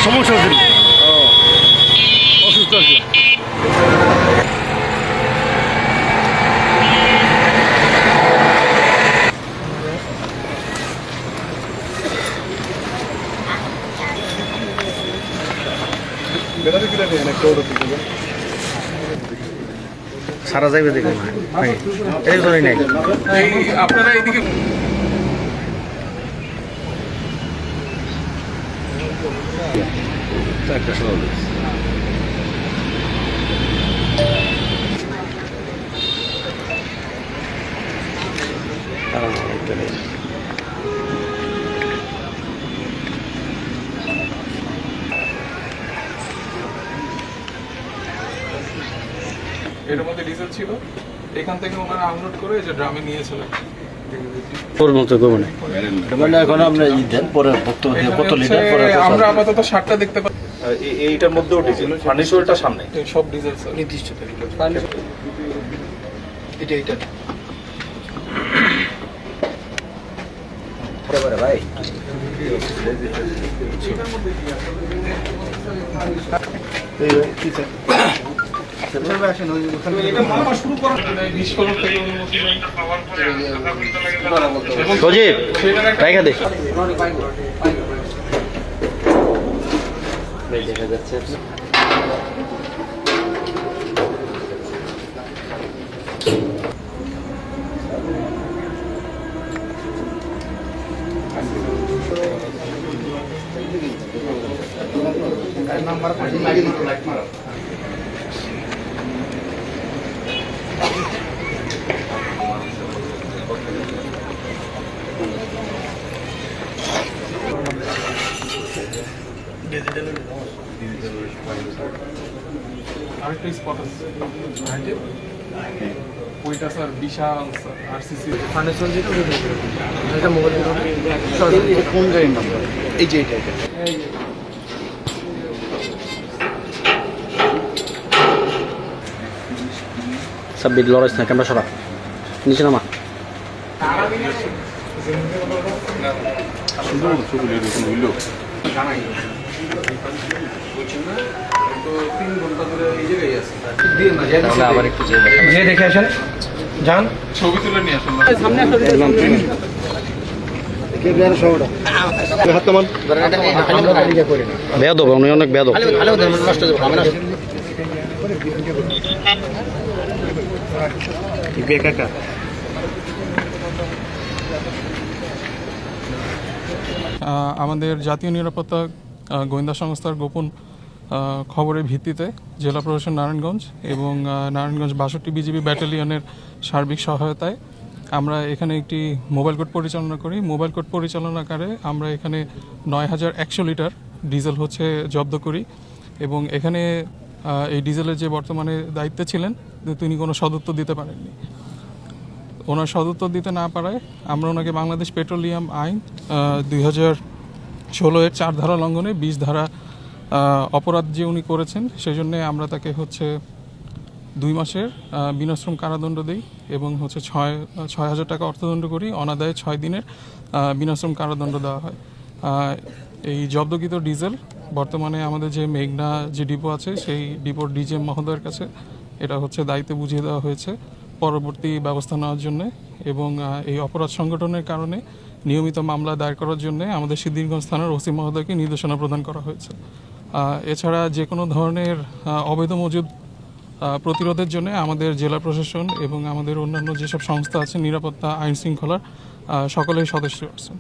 সমস্যা ছিল, অসুস্থ ছিল। সারা যাইবে দেখুন এই ধরেই নাই আপনারা এইদিকে একটা সহজ এর মধ্যে ডিজেল ছিল, এখান থেকে ওনারা আনলোড করে যে ড্রামে নিয়েছিলেন। তোর মতো করবো না মানে এখন আমরা দেন পরে কত লিটার পরে আমরা আপাতত 60টা দেখতে পাচ্ছি। এইটার মধ্যেও ডিজেল ফার্নিচারটা সামনে সব ডিজেল স্যার নির্দিষ্ট এটা ভাই সজীব দেখা দে দেখা যাচ্ছে আরেকটা স্পট আছে ওইটা স্যার বিশাল স্যার আরসিসি ফার্নিচার যেটা এটা মোবাইল কোন গাড়ির নাম্বার এই যে এটা সাব্বির লড়াইস না ক্যামেরা সরা নিচে নামা আবার একটু দেখে আসেন যান ছবি তুলে নিয়ে আসুন সামনে বেয়াদব উনি অনেক বেয়াদব আমাদের জাতীয় নিরাপত্তা গোয়েন্দা সংস্থার গোপন খবরের ভিত্তিতে জেলা প্রশাসন নারায়ণগঞ্জ এবং নারায়ণগঞ্জ 62 বিজিবি ব্যাটালিয়নের সার্বিক সহায়তায় আমরা এখানে একটি মোবাইল কোর্ট পরিচালনা করি। মোবাইল কোর্ট পরিচালনাকারে আমরা এখানে 9100 লিটার ডিজেল হচ্ছে জব্দ করি এবং এখানে এই ডিজেলের যে বর্তমানে দায়িত্বে ছিলেন তিনি কোনো সদুত্তর দিতে পারেননি। ওনার সদুত্তর দিতে না পারায় আমরা ওনাকে বাংলাদেশ পেট্রোলিয়াম আইন 2016-এর 4 ধারা লঙ্ঘনে 20 ধারা অপরাধ যে উনি করেছেন সেই জন্য আমরা তাকে হচ্ছে 2 মাসের বিনাশ্রম কারাদণ্ড দিই এবং হচ্ছে 6,000 টাকা অর্থদণ্ড করি। অনাদায়ে 6 দিনের বিনাশ্রম কারাদণ্ড দেওয়া হয়। এই জব্দকৃত ডিজেল বর্তমানে আমাদের যে মেঘনা যে ডিপো আছে সেই ডিপোর ডিজিএম মহোদয়ের কাছে এটা হচ্ছে দায়িত্বে বুঝিয়ে দেওয়া হয়েছে পরবর্তী ব্যবস্থা নেওয়ার জন্য এবং এই অপরাধ সংগঠনের কারণে নিয়মিত মামলা দায়ের করার জন্য আমাদের সিদ্ধিরগঞ্জ থানার ওসি মহোদয়কে নির্দেশনা প্রদান করা হয়েছে। এছাড়া যে কোনো ধরনের অবৈধ মজুদ প্রতিরোধের জন্য আমাদের জেলা প্রশাসন এবং আমাদের অন্যান্য যেসব সংস্থা আছে নিরাপত্তা আইন শৃঙ্খলার সকলেই সদস্য আছেন।